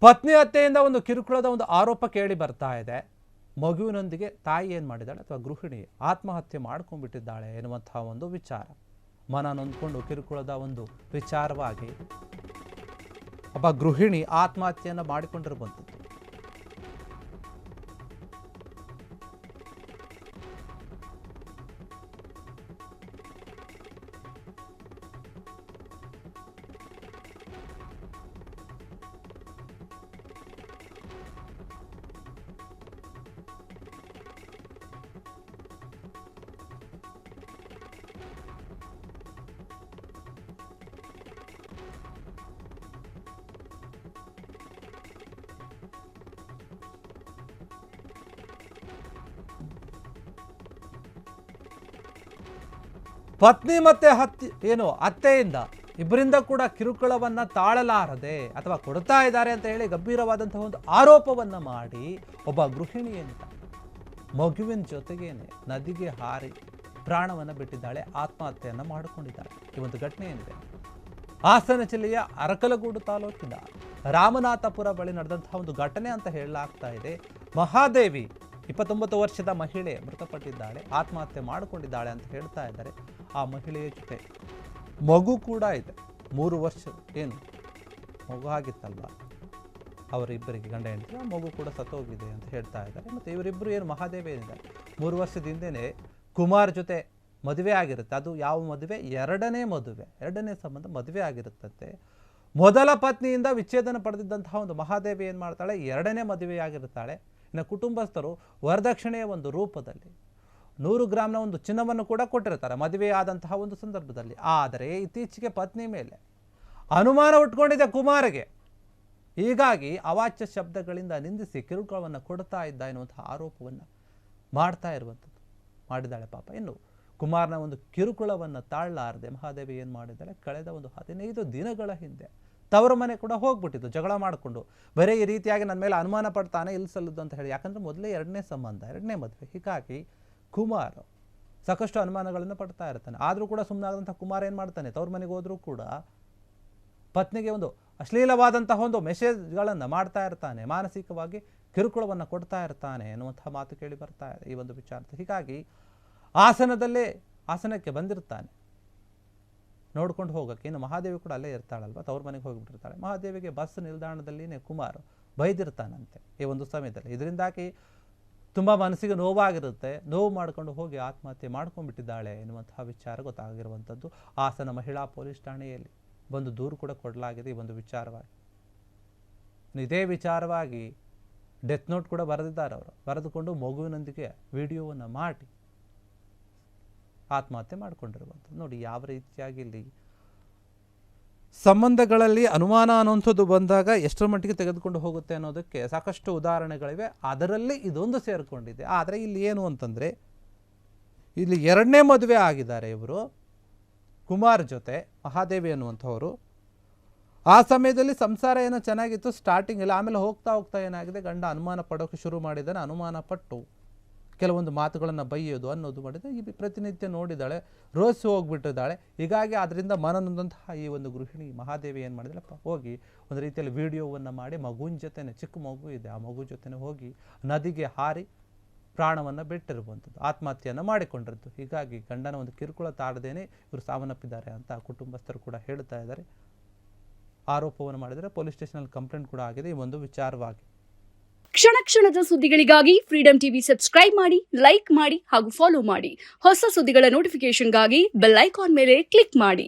ಪತ್ನಿ ಹತ್ಯೆಯಿಂದ ಒಂದು ಕಿರುಕುಳದ ಒಂದು ಆರೋಪ ಕೇಳಿ ಬರ್ತಾ ಇದೆ. ಮಗುವಿನೊಂದಿಗೆ ತಾಯಿ ಏನು ಮಾಡಿದ್ದಾಳೆ ಅಥವಾ ಗೃಹಿಣಿ ಆತ್ಮಹತ್ಯೆ ಮಾಡ್ಕೊಂಡ್ಬಿಟ್ಟಿದ್ದಾಳೆ ಎನ್ನುವಂತಹ ಒಂದು ವಿಚಾರ ಮನ ನೊಂದ್ಕೊಂಡು ಕಿರುಕುಳದ ಒಂದು ವಿಚಾರವಾಗಿ ಒಬ್ಬ ಗೃಹಿಣಿ ಆತ್ಮಹತ್ಯೆಯನ್ನು ಮಾಡಿಕೊಂಡಿರುವಂಥದ್ದು. ಪತ್ನಿ ಮತ್ತೆ ಅತ್ತೆಯಿಂದ ಇಬ್ಬರಿಂದ ಕೂಡ ಕಿರುಕುಳವನ್ನ ತಾಳಲಾರದೆ ಅಥವಾ ಕೊಡ್ತಾ ಇದ್ದಾರೆ ಅಂತ ಹೇಳಿ ಗಂಭೀರವಾದಂತಹ ಒಂದು ಆರೋಪವನ್ನ ಮಾಡಿ ಒಬ್ಬ ಗೃಹಿಣಿಯಿಂದ ಮಗುವಿನ ಜೊತೆಗೇನೆ ನದಿಗೆ ಹಾರಿ ಪ್ರಾಣವನ್ನ ಬಿಟ್ಟಿದ್ದಾಳೆ, ಆತ್ಮಹತ್ಯೆಯನ್ನ ಮಾಡಿಕೊಂಡಿದ್ದಾಳೆ. ಈ ಒಂದು ಘಟನೆ ಏನಿದೆ ಹಾಸನ ಜಿಲ್ಲೆಯ ಅರಕಲಗೂಡು ತಾಲೂಕಿನ ರಾಮನಾಥಪುರ ಬಳಿ ನಡೆದಂತಹ ಒಂದು ಘಟನೆ ಅಂತ ಹೇಳಲಾಗ್ತಾ ಇದೆ. ಮಹಾದೇವಿ 29 ವರ್ಷದ ಮಹಿಳೆ ಮೃತಪಟ್ಟಿದ್ದಾಳೆ, ಆತ್ಮಹತ್ಯೆ ಮಾಡಿಕೊಂಡಿದ್ದಾಳೆ ಅಂತ ಹೇಳ್ತಾ ಇದ್ದಾರೆ. ಆ ಮಹಿಳೆಯ ಜೊತೆ ಮಗು ಕೂಡ ಇದೆ, 3 ವರ್ಷ ಏನು ಮಗು ಆಗಿತ್ತಲ್ವ ಅವರಿಬ್ಬರಿಗೆ, ಗಂಡ ಹೆಂಡತಿ. ಆ ಮಗು ಕೂಡ ಸತ್ತೋಗಿದೆ ಅಂತ ಹೇಳ್ತಾ ಇದ್ದಾರೆ. ಮತ್ತು ಇವರಿಬ್ಬರು ಏನು ಮಹಾದೇವಿ ಏನಿದ್ದಾರೆ 3 ವರ್ಷದ ಹಿಂದೆಯೇ ಕುಮಾರ್ ಜೊತೆ ಮದುವೆ ಆಗಿರುತ್ತೆ. ಅದು ಯಾವ ಮದುವೆ? ಎರಡನೇ ಸಂಬಂಧ ಮದುವೆ ಆಗಿರುತ್ತಂತೆ. ಮೊದಲ ಪತ್ನಿಯಿಂದ ವಿಚ್ಛೇದನ ಪಡೆದಿದ್ದಂತಹ ಒಂದು ಮಹಾದೇವಿ ಏನು ಮಾಡ್ತಾಳೆ, ಎರಡನೇ ಮದುವೆಯಾಗಿರುತ್ತಾಳೆ. ಇನ್ನು ಕುಟುಂಬಸ್ಥರು ವರದಕ್ಷಿಣೆಯ ಒಂದು ರೂಪದಲ್ಲಿ 100 ಗ್ರಾಮ್ನ ಒಂದು ಚಿನ್ನವನ್ನು ಕೂಡ ಕೊಟ್ಟಿರ್ತಾರೆ ಮದುವೆಯಾದಂತಹ ಒಂದು ಸಂದರ್ಭದಲ್ಲಿ. ಆದರೆ ಇತ್ತೀಚೆಗೆ ಪತ್ನಿ ಮೇಲೆ ಅನುಮಾನ ಉಟ್ಕೊಂಡಿದೆ ಕುಮಾರ್ಗೆ. ಹೀಗಾಗಿ ಅವಾಚ್ಯ ಶಬ್ದಗಳಿಂದ ನಿಂದಿಸಿ ಕಿರುಕುಳವನ್ನು ಕೊಡ್ತಾ ಇದ್ದ ಎನ್ನುವಂತಹ ಆರೋಪವನ್ನು ಮಾಡಿದ್ದಾಳೆ ಪಾಪ. ಇನ್ನು ಕುಮಾರ್ನ ಒಂದು ಕಿರುಕುಳವನ್ನು ತಾಳಲಾರದೆ ಮಹಾದೇವಿ ಏನು ಮಾಡಿದ್ದಾಳೆ, ಕಳೆದ ಒಂದು 15 ದಿನಗಳ ಹಿಂದೆ ತವರ ಮನೆ ಕೂಡ ಹೋಗ್ಬಿಟ್ಟಿದ್ದು ಜಗಳ ಮಾಡಿಕೊಂಡು. ಬರೀ ಈ ರೀತಿಯಾಗಿ ನನ್ನ ಮೇಲೆ ಅನುಮಾನ ಪಡ್ತಾನೆ ಇಲ್ಲಿ ಸಲ್ಲದು ಅಂತ ಹೇಳಿ, ಯಾಕಂದರೆ ಮೊದಲೇ ಎರಡನೇ ಮದುವೆ. ಹೀಗಾಗಿ ಕುಮಾರ್ ಸಾಕಷ್ಟು ಅನುಮಾನಗಳನ್ನು ಪಡ್ತಾ ಇರ್ತಾನೆ. ಆದರೂ ಕೂಡ ಸುಮ್ಮನಾದಂಥ ಕುಮಾರ್ ಏನು ಮಾಡ್ತಾನೆ, ತವ್ರ ಮನೆಗೆ ಹೋದರೂ ಕೂಡ ಪತ್ನಿಗೆ ಒಂದು ಅಶ್ಲೀಲವಾದಂತಹ ಒಂದು ಮೆಸೇಜ್ಗಳನ್ನು ಮಾಡ್ತಾ ಇರ್ತಾನೆ, ಮಾನಸಿಕವಾಗಿ ಕಿರುಕುಳವನ್ನು ಕೊಡ್ತಾ ಇರ್ತಾನೆ ಎನ್ನುವಂತಹ ಮಾತು ಕೇಳಿ ಬರ್ತಾ ಇದೆ ಈ ಒಂದು ವಿಚಾರ. ಹೀಗಾಗಿ ಹಾಸನಕ್ಕೆ ಬಂದಿರ್ತಾನೆ ನೋಡ್ಕೊಂಡು ಹೋಗೋಕ್ಕೆ. ಇನ್ನು ಮಹಾದೇವಿ ಕೂಡ ಅಲ್ಲೇ ಇರ್ತಾಳಲ್ವ, ತವ್ರ ಮನೆಗೆ ಹೋಗಿಬಿಟ್ಟಿರ್ತಾಳೆ. ಮಹಾದೇವಿಗೆ ಬಸ್ ನಿಲ್ದಾಣದಲ್ಲಿನೇ ಕುಮಾರ್ ಬೈದಿರ್ತಾನಂತೆ ಈ ಒಂದು ಸಮಯದಲ್ಲಿ. ಇದರಿಂದಾಗಿ ತುಂಬ ಮನಸ್ಸಿಗೆ ನೋವಾಗಿರುತ್ತೆ. ನೋವು ಮಾಡಿಕೊಂಡು ಹೋಗಿ ಆತ್ಮಹತ್ಯೆ ಮಾಡ್ಕೊಂಡ್ಬಿಟ್ಟಿದ್ದಾಳೆ ಎನ್ನುವಂತಹ ವಿಚಾರ ಗೊತ್ತಾಗಿರುವಂಥದ್ದು. ಹಾಸನ ಮಹಿಳಾ ಪೊಲೀಸ್ ಠಾಣೆಯಲ್ಲಿ ಒಂದು ದೂರು ಕೂಡ ಕೊಡಲಾಗಿದೆ ಈ ಒಂದು ವಿಚಾರವಾಗಿ. ಇದೇ ವಿಚಾರವಾಗಿ ಡೆತ್ ನೋಟ್ ಕೂಡ ಬರೆದಿದ್ದಾರೆ. ಅವರು ಬರೆದುಕೊಂಡು ಮಗುವಿನೊಂದಿಗೆ ವಿಡಿಯೋವನ್ನು ಮಾಡಿ ಆತ್ಮಹತ್ಯೆ ಮಾಡಿಕೊಂಡಿರುವಂಥದ್ದು. ನೋಡಿ ಯಾವ ರೀತಿಯಾಗಿ ಇಲ್ಲಿ ಸಂಬಂಧಗಳಲ್ಲಿ ಅನುಮಾನ ಅನ್ನುವಂಥದ್ದು ಬಂದಾಗ ಎಷ್ಟರ ಮಟ್ಟಿಗೆ ತೆಗೆದುಕೊಂಡು ಹೋಗುತ್ತೆ ಅನ್ನೋದಕ್ಕೆ ಸಾಕಷ್ಟು ಉದಾಹರಣೆಗಳಿವೆ. ಅದರಲ್ಲಿ ಇದೊಂದು ಸೇರಿಕೊಂಡಿದೆ. ಆದರೆ ಇಲ್ಲಿ ಏನು ಅಂತಂದರೆ, ಇಲ್ಲಿ ಎರಡನೇ ಮದುವೆ ಆಗಿದ್ದಾರೆ ಇವರು ಕುಮಾರ್ ಜೊತೆ, ಮಹಾದೇವಿ ಅನ್ನುವಂಥವರು. ಆ ಸಮಯದಲ್ಲಿ ಸಂಸಾರ ಏನೋ ಚೆನ್ನಾಗಿತ್ತು ಸ್ಟಾರ್ಟಿಂಗಲ್ಲಿ. ಆಮೇಲೆ ಹೋಗ್ತಾ ಏನಾಗಿದೆ, ಗಂಡ ಅನುಮಾನ ಪಡೋಕ್ಕೆ ಶುರು ಮಾಡಿದ್ದಾನೆ. ಅನುಮಾನ ಪಟ್ಟು ಕೆಲವೊಂದು ಮಾತುಗಳನ್ನು ಬೈಯೋದು ಅನ್ನೋದು ಮಾಡಿದೆ. ಈ ಪ್ರತಿನಿತ್ಯ ನೋಡಿದ್ದಾಳೆ, ರೋಸಿ ಹೋಗ್ಬಿಟ್ಟಿದ್ದಾಳೆ. ಹೀಗಾಗಿ ಅದರಿಂದ ಮನನೊಂದಂತಹ ಈ ಒಂದು ಗೃಹಿಣಿ ಮಹಾದೇವಿ ಏನು ಮಾಡಿದಳಪ್ಪ, ಹೋಗಿ ಒಂದು ರೀತಿಯಲ್ಲಿ ವಿಡಿಯೋವನ್ನು ಮಾಡಿ ಮಗುವಿನ ಜೊತೆನೆ, ಚಿಕ್ಕ ಮಗು ಇದೆ ಆ ಮಗು ಜೊತೆನೆ ಹೋಗಿ ನದಿಗೆ ಹಾರಿ ಪ್ರಾಣವನ್ನು ಬಿಟ್ಟಿರುವಂಥದ್ದು, ಆತ್ಮಹತ್ಯೆಯನ್ನು ಮಾಡಿಕೊಂಡಿದ್ದು. ಹೀಗಾಗಿ ಗಂಡನ ಒಂದು ಕಿರುಕುಳ ತಾಡದೇನೆ ಇವರು ಸಾವನ್ನಪ್ಪಿದ್ದಾರೆ ಅಂತ ಕುಟುಂಬಸ್ಥರು ಕೂಡ ಹೇಳ್ತಾ ಇದ್ದಾರೆ. ಆರೋಪವನ್ನು ಮಾಡಿದರೆ ಪೊಲೀಸ್ ಸ್ಟೇಷನಲ್ಲಿ ಕಂಪ್ಲೇಂಟ್ ಕೂಡ ಆಗಿದೆ ಈ ಒಂದು ವಿಚಾರವಾಗಿ. ಕ್ಷಣ ಕ್ಷಣದ ಸುದ್ದಿಗಳಿಗಾಗಿ ಫ್ರೀಡಂ ಟಿವಿ ಸಬ್ಸ್ಕ್ರೈಬ್ ಮಾಡಿ, ಲೈಕ್ ಮಾಡಿ ಹಾಗೂ ಫಾಲೋ ಮಾಡಿ. ಹೊಸ ಸುದ್ದಿಗಳ ನೋಟಿಫಿಕೇಶನ್ಗಾಗಿ ಬೆಲ್ ಐಕಾನ್ ಮೇಲೆ ಕ್ಲಿಕ್ ಮಾಡಿ.